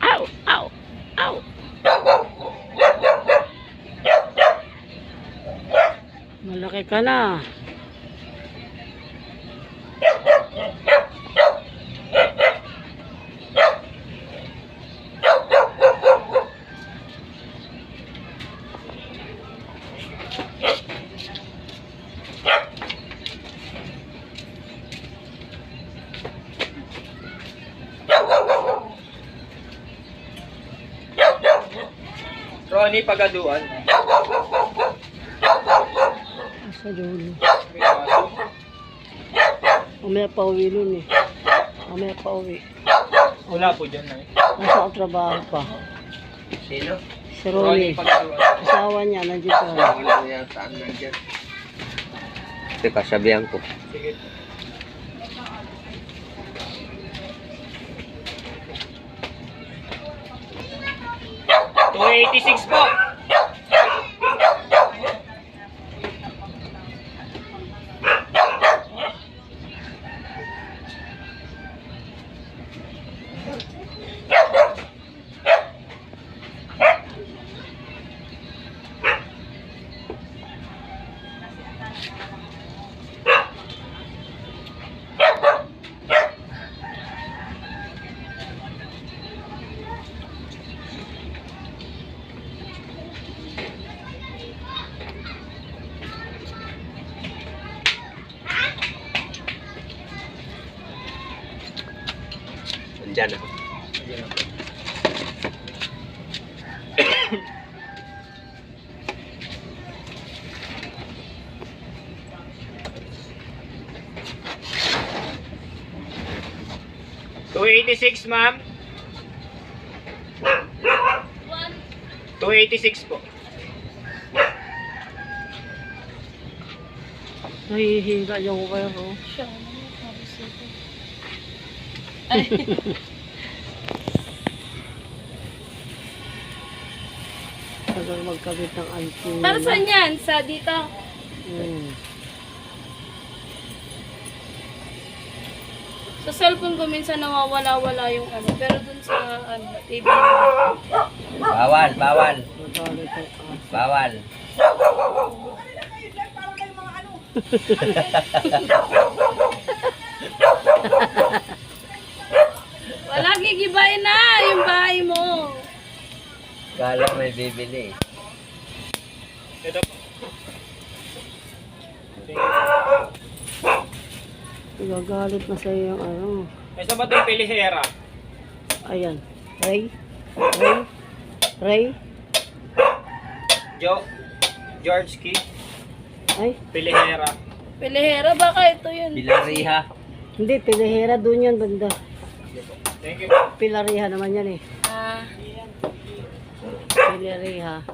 Ow! Ow! Ow! Malaki ka na. Ronnie Pagaduan. Asa dulo. Umaya pa uwi nun eh. Umaya pa uwi. Wala po dyan na eh. Nasa trabaho pa. Sino? Si Ronnie. Asawa niya, nandiyo pa. Wala yan. Saan nandiyan? Teka, sabihan ko. Sige. $286 po. Nandyan ako. $286, ma'am. 286 po. Nahihiga yung wire. Siya, ano, tapos ito. Tagal magkabit ng anting. Para saan yan? Sa dito? Sa cellphone ko minsan nawawala-wala yung ano. Pero dun sa ano, TV. Bawal, bawal. Magalit ang asa. Bawal. Wala, gigibain na yung bahay mo. Kala may bibili. Ito po. Nagagalit na sa'yo yung ano. May sa ba itong pilihera? Ayan. Ray? Ray? Ray? George Key. Ay, Pilihera. Pilihera, baka ito yun. Pilariha. hindi. Pilihera doon yan banda. Thank you. Pilariha naman yan eh. Ah, Pilariha.